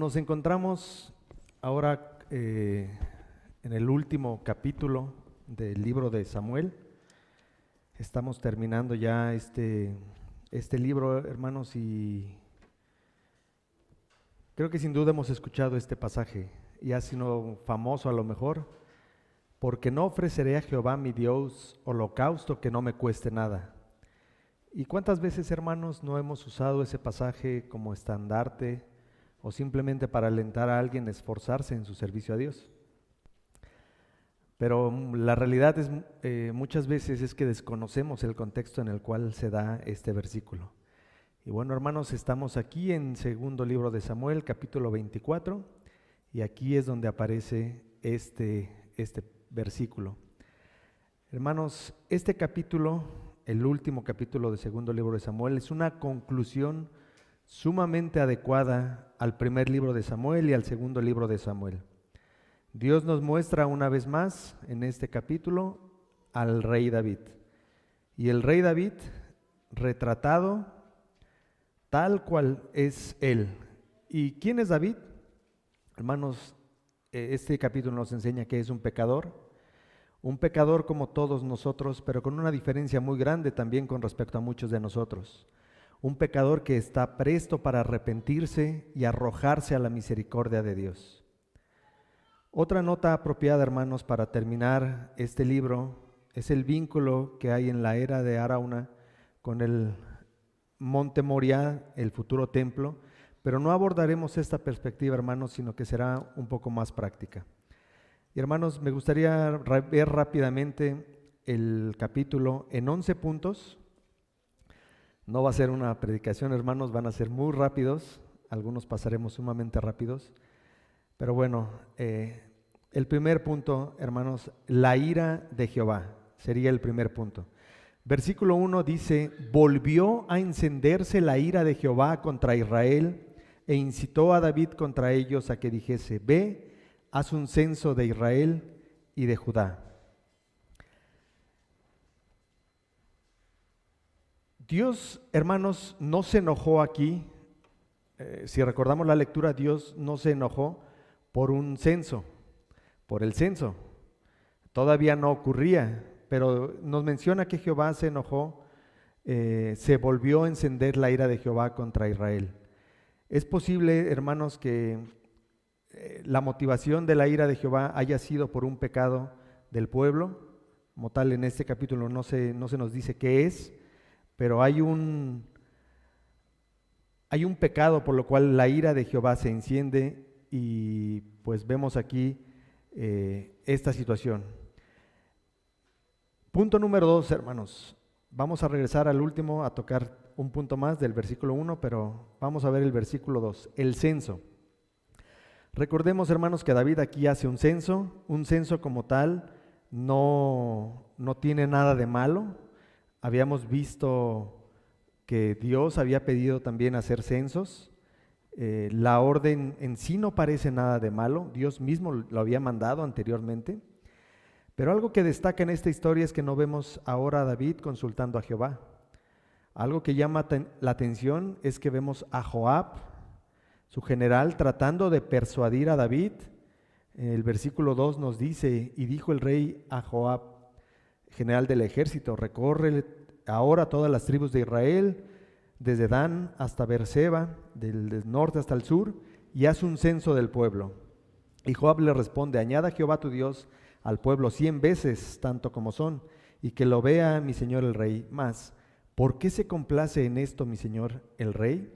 nos encontramos ahora en el último capítulo del libro de Samuel. Estamos terminando ya este libro, hermanos, y creo que sin duda hemos escuchado este pasaje y ha sido famoso a lo mejor, porque no ofreceré a Jehová mi Dios holocausto que no me cueste nada. ¿Y cuántas veces, hermanos, no hemos usado ese pasaje como estandarte o simplemente para alentar a alguien a esforzarse en su servicio a Dios? Pero la realidad es muchas veces es que desconocemos el contexto en el cual se da este versículo. Y bueno, hermanos, estamos aquí en segundo libro de Samuel, capítulo 24, y aquí es donde aparece este versículo. Hermanos, este capítulo, el último capítulo del segundo libro de Samuel, es una conclusión sumamente adecuada al primer libro de Samuel y al segundo libro de Samuel. Dios nos muestra una vez más en este capítulo al rey David. Y el rey David retratado tal cual es él. ¿Y quién es David? Hermanos, este capítulo nos enseña que es un pecador como todos nosotros, pero con una diferencia muy grande también con respecto a muchos de nosotros. Un pecador que está presto para arrepentirse y arrojarse a la misericordia de Dios. Otra nota apropiada, hermanos, para terminar este libro es el vínculo que hay en la era de Arauna con el Monte Moriah, el futuro templo, pero no abordaremos esta perspectiva, hermanos, sino que será un poco más práctica. Y hermanos, me gustaría ver rápidamente el capítulo en 11 puntos. No va a ser una predicación, hermanos, van a ser muy rápidos, algunos pasaremos sumamente rápidos. Pero bueno, el primer punto, hermanos, la ira de Jehová, sería el primer punto. Versículo 1 dice, volvió a encenderse la ira de Jehová contra Israel e incitó a David contra ellos a que dijese, ve, haz un censo de Israel y de Judá. Dios, hermanos, no se enojó aquí. Si recordamos la lectura, Dios no se enojó por un censo, por el censo. Todavía no ocurría, pero nos menciona que Jehová se enojó, se volvió a encender la ira de Jehová contra Israel. Es posible, hermanos, que la motivación de la ira de Jehová haya sido por un pecado del pueblo, como tal en este capítulo no se nos dice qué es, pero hay un pecado por lo cual la ira de Jehová se enciende y pues vemos aquí esta situación. Punto número 2, hermanos. Vamos a regresar al último, a tocar un punto más del versículo 1, pero vamos a ver el versículo 2, el censo. Recordemos, hermanos, que David aquí hace un censo como tal no tiene nada de malo. Habíamos visto que Dios había pedido también hacer censos. La orden en sí no parece nada de malo, Dios mismo lo había mandado anteriormente. Pero algo que destaca en esta historia es que no vemos ahora a David consultando a Jehová. Algo que llama la atención es que vemos a Joab, su general, tratando de persuadir a David. El versículo 2 nos dice, y dijo el rey a Joab, general del ejército, recorre ahora todas las tribus de Israel, desde Dan hasta Beerseba, del norte hasta el sur, y haz un censo del pueblo. Y Joab le responde, añada Jehová tu Dios al pueblo 100 veces tanto como son, y que lo vea mi señor el rey. Mas, ¿por qué se complace en esto mi señor el rey?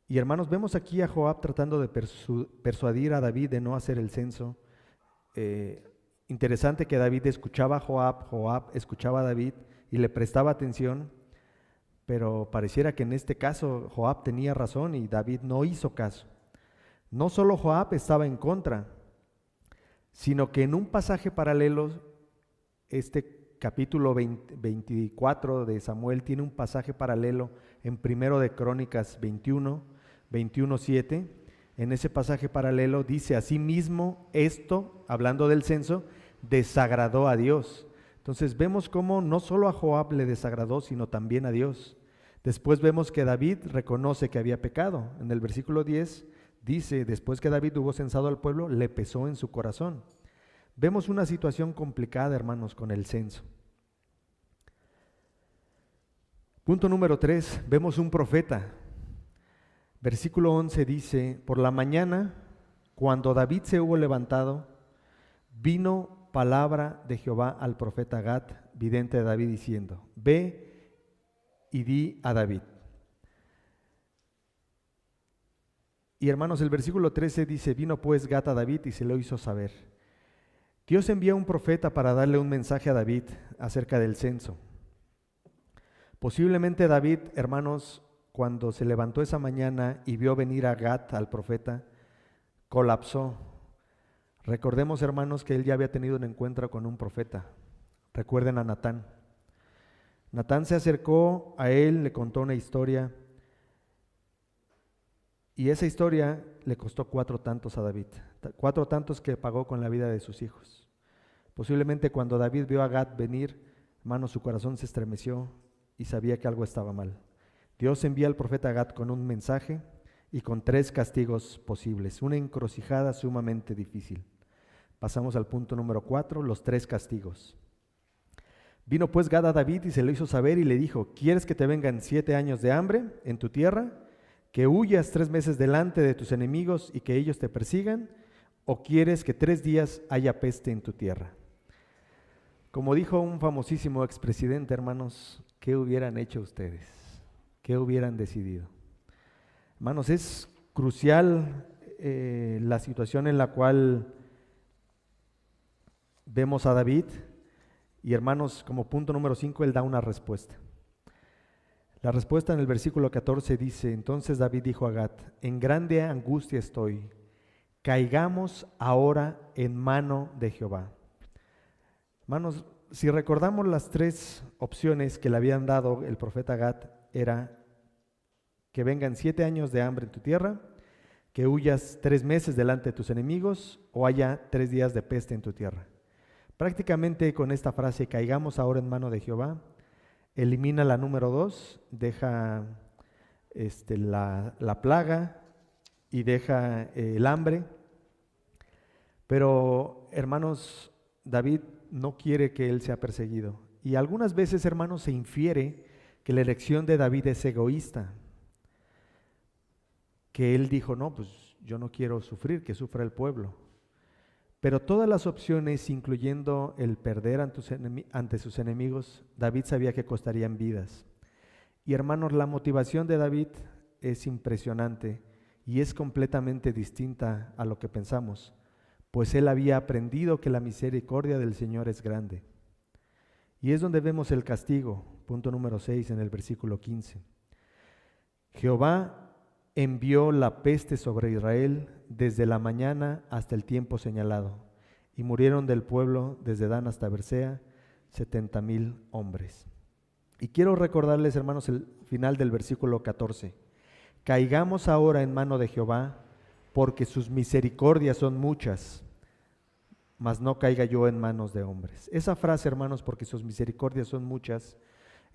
Y hermanos, vemos aquí a Joab tratando de persuadir a David de no hacer el censo. Interesante que David escuchaba a Joab escuchaba a David y le prestaba atención, pero pareciera que en este caso Joab tenía razón y David no hizo caso. No solo Joab estaba en contra, sino que en un pasaje paralelo, este capítulo 24 de Samuel tiene un pasaje paralelo en Primero de Crónicas 21:7. En ese pasaje paralelo dice, asimismo esto, hablando del censo, desagradó a Dios. Entonces vemos cómo no solo a Joab le desagradó, sino también a Dios. Después vemos que David reconoce que había pecado. En el versículo 10 Dice, después que David hubo censado al pueblo, le pesó en su corazón. Vemos una situación complicada, hermanos, con el censo. Punto número 3, vemos un profeta. Versículo 11 dice, por la mañana, cuando David se hubo levantado, vino palabra de Jehová al profeta Gad, vidente de David, diciendo, ve y di a David. Y hermanos, el versículo 13 dice, vino pues Gad a David y se lo hizo saber. Dios envía un profeta para darle un mensaje a David acerca del censo. Posiblemente David, hermanos, cuando se levantó esa mañana y vio venir a Gad, al profeta, colapsó. Recordemos, hermanos, que él ya había tenido un encuentro con un profeta. Recuerden a Natán. Natán se acercó a él, le contó una historia, y esa historia le costó 4 tantos a David, 4 tantos que pagó con la vida de sus hijos. Posiblemente cuando David vio a Gad venir, hermanos, su corazón se estremeció y sabía que algo estaba mal. Dios envía al profeta Gad con un mensaje y con 3 castigos posibles, una encrucijada sumamente difícil. Pasamos al punto número 4, los 3 castigos. Vino pues Gad a David y se lo hizo saber y le dijo, ¿quieres que te vengan 7 años de hambre en tu tierra? ¿Que huyas 3 meses delante de tus enemigos y que ellos te persigan? ¿O quieres que 3 días haya peste en tu tierra? Como dijo un famosísimo expresidente, hermanos, ¿qué hubieran hecho ustedes? ¿Qué hubieran decidido? Hermanos, es crucial la situación en la cual vemos a David y, hermanos, como punto número 5, él da una respuesta. La respuesta en el versículo 14 dice, entonces David dijo a Gad, en grande angustia estoy, caigamos ahora en mano de Jehová. Hermanos, si recordamos las 3 opciones que le habían dado el profeta Gad, era que vengan 7 años de hambre en tu tierra, que huyas 3 meses delante de tus enemigos, o haya 3 días de peste en tu tierra. Prácticamente con esta frase, caigamos ahora en mano de Jehová, elimina la número 2, deja la plaga y deja el hambre. Pero, hermanos, David no quiere que él sea perseguido. Y algunas veces, hermanos, se infiere que la elección de David es egoísta. Que él dijo, no, pues yo no quiero sufrir, que sufra el pueblo. Pero todas las opciones, incluyendo el perder ante sus enemigos, David sabía que costarían vidas. Y hermanos, la motivación de David es impresionante y es completamente distinta a lo que pensamos, pues él había aprendido que la misericordia del Señor es grande. Y es donde vemos el castigo, punto número 6 en el versículo 15. Jehová envió la peste sobre Israel desde la mañana hasta el tiempo señalado, y murieron del pueblo desde Dan hasta Bersea 70,000 hombres. Y quiero recordarles, hermanos, el final del versículo 14. Caigamos ahora en mano de Jehová, porque sus misericordias son muchas, mas no caiga yo en manos de hombres. Esa frase, hermanos, porque sus misericordias son muchas,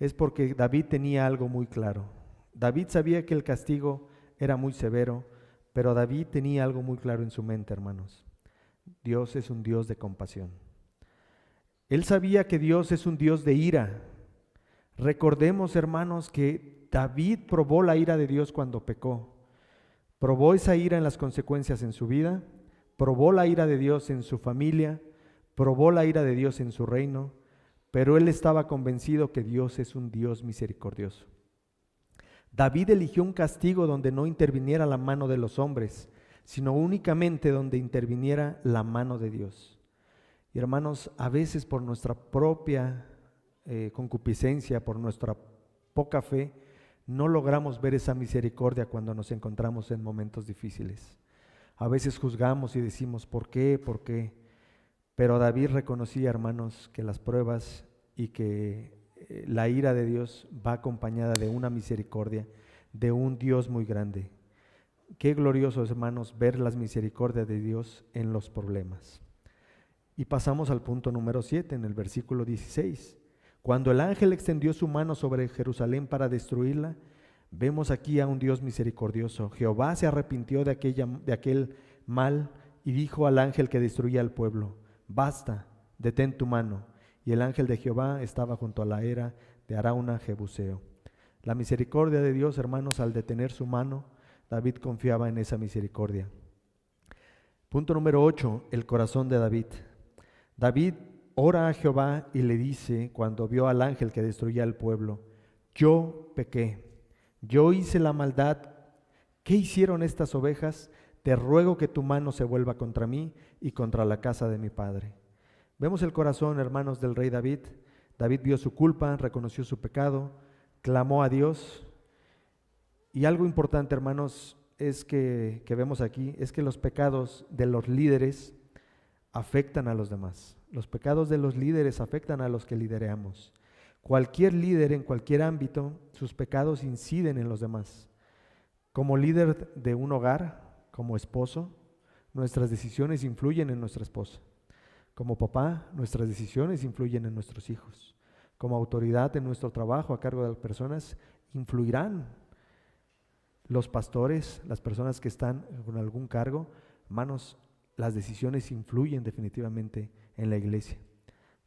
es porque David tenía algo muy claro. David sabía que el castigo era muy severo, pero David tenía algo muy claro en su mente, hermanos. Dios es un Dios de compasión. Él sabía que Dios es un Dios de ira. Recordemos, hermanos, que David probó la ira de Dios cuando pecó. Probó esa ira en las consecuencias en su vida, probó la ira de Dios en su familia, probó la ira de Dios en su reino, pero él estaba convencido que Dios es un Dios misericordioso. David eligió un castigo donde no interviniera la mano de los hombres, sino únicamente donde interviniera la mano de Dios. Y hermanos, a veces por nuestra propia concupiscencia, por nuestra poca fe, no logramos ver esa misericordia cuando nos encontramos en momentos difíciles. A veces juzgamos y decimos, ¿por qué? ¿Por qué? Pero David reconocía, hermanos, que las pruebas y que la ira de Dios va acompañada de una misericordia, de un Dios muy grande. Qué glorioso, hermanos, ver las misericordias de Dios en los problemas. Y pasamos al punto número 7, en el versículo 16. Cuando el ángel extendió su mano sobre Jerusalén para destruirla, Vemos aquí a un Dios misericordioso. Jehová se arrepintió de aquel mal y dijo al ángel que destruía al pueblo: basta, detén tu mano. Y el ángel de Jehová estaba junto a la era de Arauna Jebuseo. La misericordia de Dios, hermanos, al detener su mano, David confiaba en esa misericordia. Punto número 8, el corazón de David. David ora a Jehová y le dice, cuando vio al ángel que destruía al pueblo: yo pequé, yo hice la maldad. ¿Qué hicieron estas ovejas? Te ruego que tu mano se vuelva contra mí y contra la casa de mi padre. Vemos el corazón, hermanos, del rey David. David vio su culpa, reconoció su pecado, clamó a Dios. Y algo importante, hermanos, es que vemos aquí, es que los pecados de los líderes afectan a los demás. Los pecados de los líderes afectan a los que lidereamos. Cualquier líder en cualquier ámbito, sus pecados inciden en los demás. Como líder de un hogar, como esposo, nuestras decisiones influyen en nuestra esposa. Como papá, nuestras decisiones influyen en nuestros hijos. Como autoridad en nuestro trabajo a cargo de las personas, influirán. Los pastores, las personas que están con algún cargo, hermanos, las decisiones influyen definitivamente en la iglesia.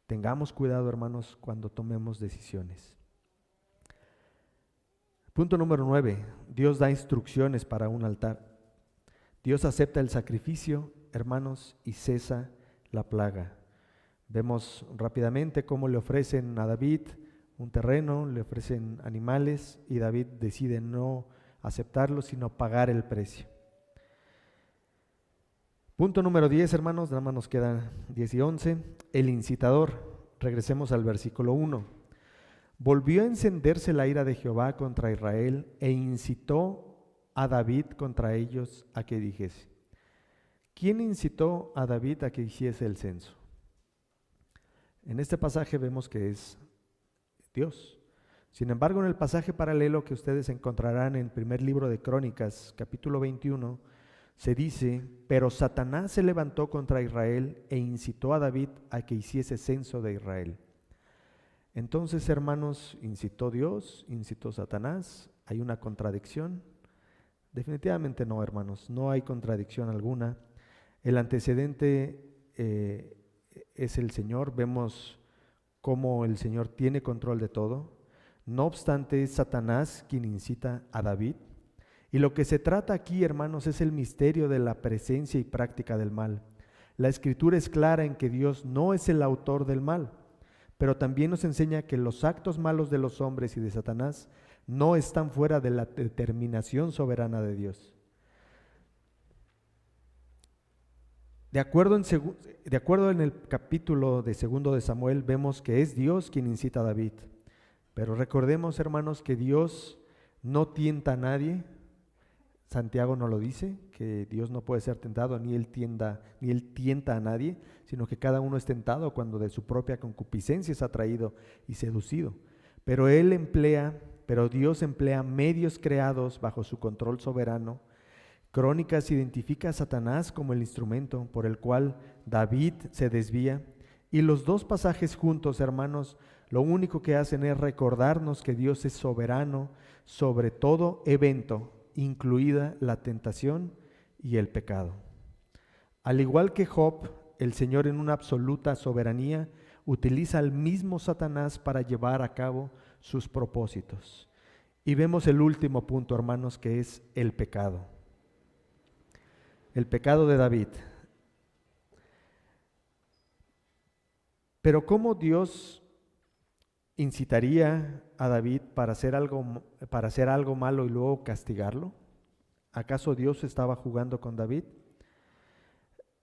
Tengamos cuidado, hermanos, cuando tomemos decisiones. Punto número 9. Dios da instrucciones para un altar. Dios acepta el sacrificio, hermanos, y cesa la plaga. Vemos rápidamente cómo le ofrecen a David un terreno, le ofrecen animales y David decide no aceptarlo, sino pagar el precio. Punto número 10, hermanos, nada más nos quedan 10 y 11. El incitador. Regresemos al versículo 1. Volvió a encenderse la ira de Jehová contra Israel e incitó a David contra ellos a que dijese. ¿Quién incitó a David a que hiciese el censo? En este pasaje vemos que es Dios. Sin embargo, en el pasaje paralelo que ustedes encontrarán en el primer libro de Crónicas, capítulo 21, se dice: pero Satanás se levantó contra Israel e incitó a David a que hiciese censo de Israel. Entonces, hermanos, ¿incitó Dios? ¿Incitó Satanás? ¿Hay una contradicción? Definitivamente no, hermanos, no hay contradicción alguna. El antecedente es el Señor. Vemos cómo el Señor tiene control de todo. No obstante, es Satanás quien incita a David. Y lo que se trata aquí, hermanos, es el misterio de la presencia y práctica del mal. La Escritura es clara en que Dios no es el autor del mal, pero también nos enseña que los actos malos de los hombres y de Satanás no están fuera de la determinación soberana de Dios. De acuerdo en el capítulo de 2 de Samuel, vemos que es Dios quien incita a David. Pero recordemos, hermanos, que Dios no tienta a nadie. Santiago no lo dice, que Dios no puede ser tentado, ni él tienta a nadie, sino que cada uno es tentado cuando de su propia concupiscencia es atraído y seducido. Pero Dios emplea medios creados bajo su control soberano. Crónicas identifica a Satanás como el instrumento por el cual David se desvía, y los dos pasajes juntos, hermanos, lo único que hacen es recordarnos que Dios es soberano sobre todo evento, incluida la tentación y el pecado. Al igual que Job, el Señor en una absoluta soberanía utiliza al mismo Satanás para llevar a cabo sus propósitos. Y vemos el último punto, hermanos, que es el pecado. El pecado de David. Pero ¿cómo Dios incitaría a David para hacer algo malo y luego castigarlo? ¿Acaso Dios estaba jugando con David?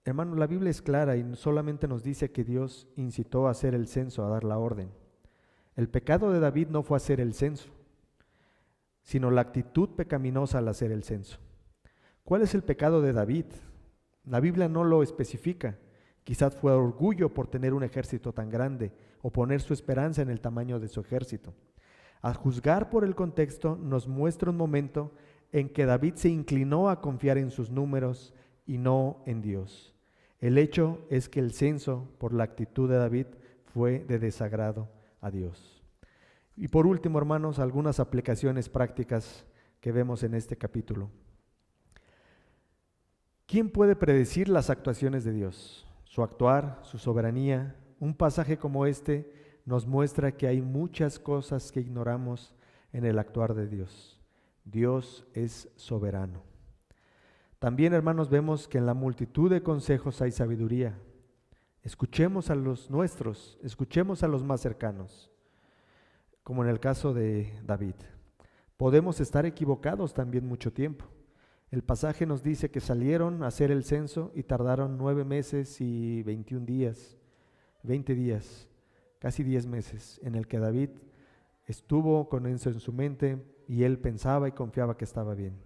Hermano, la Biblia es clara y solamente nos dice que Dios incitó a hacer el censo, a dar la orden. El pecado de David no fue hacer el censo, sino la actitud pecaminosa al hacer el censo. ¿Cuál es el pecado de David? La Biblia no lo especifica. Quizás fue orgullo por tener un ejército tan grande o poner su esperanza en el tamaño de su ejército. A juzgar por el contexto, nos muestra un momento en que David se inclinó a confiar en sus números y no en Dios. El hecho es que el censo, por la actitud de David, fue de desagrado a Dios. Y por último, hermanos, algunas aplicaciones prácticas que vemos en este capítulo. ¿Quién puede predecir las actuaciones de Dios? Su actuar, su soberanía. Un pasaje como este nos muestra que hay muchas cosas que ignoramos en el actuar de Dios. Dios es soberano. También, hermanos, vemos que en la multitud de consejos hay sabiduría. Escuchemos a los nuestros, escuchemos a los más cercanos, como en el caso de David. Podemos estar equivocados también mucho tiempo. El pasaje nos dice que salieron a hacer el censo y tardaron 9 meses y 21 días, 20 días, casi 10 meses, en el que David estuvo con eso en su mente y él pensaba y confiaba que estaba bien.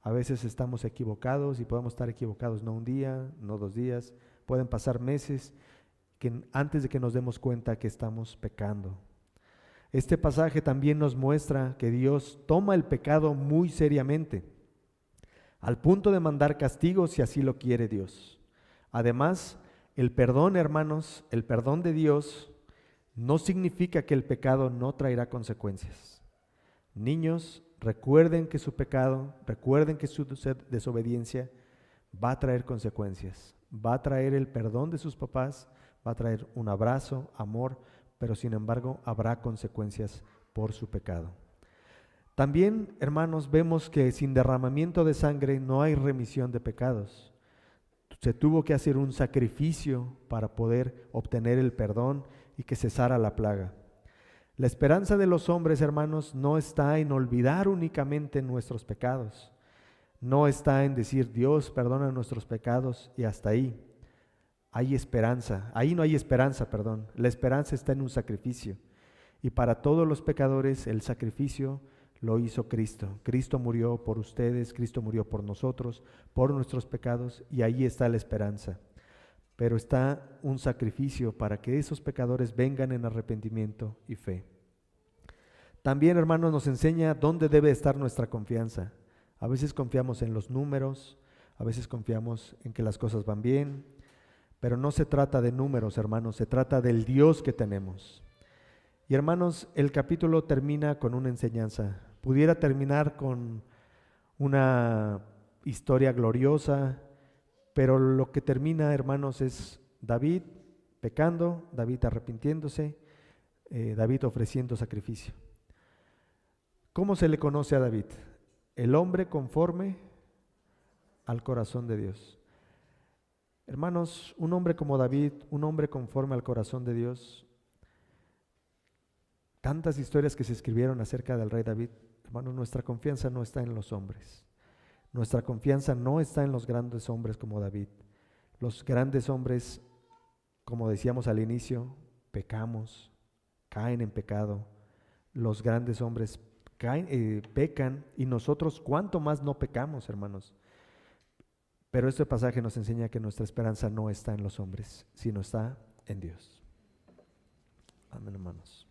A veces estamos equivocados y podemos estar equivocados no un día, no 2 días, pueden pasar meses antes de que nos demos cuenta que estamos pecando. Este pasaje también nos muestra que Dios toma el pecado muy seriamente, al punto de mandar castigos si así lo quiere Dios. Además, el perdón, hermanos, el perdón de Dios no significa que el pecado no traerá consecuencias. Niños, recuerden que su pecado, recuerden que su desobediencia va a traer consecuencias. Va a traer el perdón de sus papás, va a traer un abrazo, amor, pero sin embargo habrá consecuencias por su pecado. También, hermanos, vemos que sin derramamiento de sangre no hay remisión de pecados. Se tuvo que hacer un sacrificio para poder obtener el perdón y que cesara la plaga. La esperanza de los hombres, hermanos, no está en olvidar únicamente nuestros pecados. No está en decir, Dios perdona nuestros pecados y hasta ahí. Hay esperanza, ahí no hay esperanza, perdón. La esperanza está en un sacrificio. Y para todos los pecadores el sacrificio lo hizo Cristo. Cristo murió por ustedes, Cristo murió por nosotros, por nuestros pecados, y ahí está la esperanza. Pero está un sacrificio para que esos pecadores vengan en arrepentimiento y fe. También, hermanos, nos enseña dónde debe estar nuestra confianza. A veces confiamos en los números, a veces confiamos en que las cosas van bien, pero no se trata de números, hermanos, se trata del Dios que tenemos. Y hermanos, el capítulo termina con una enseñanza. Pudiera terminar con una historia gloriosa, pero lo que termina, hermanos, es David pecando, David arrepintiéndose, David ofreciendo sacrificio. ¿Cómo se le conoce a David? El hombre conforme al corazón de Dios. Hermanos, un hombre como David, un hombre conforme al corazón de Dios, tantas historias que se escribieron acerca del rey David, hermanos, nuestra confianza no está en los hombres. Nuestra confianza no está en los grandes hombres como David. Los grandes hombres, como decíamos al inicio, pecamos, caen en pecado. Los grandes hombres pecan y nosotros cuánto más no pecamos, hermanos. Pero este pasaje nos enseña que nuestra esperanza no está en los hombres, sino está en Dios. Amén, hermanos.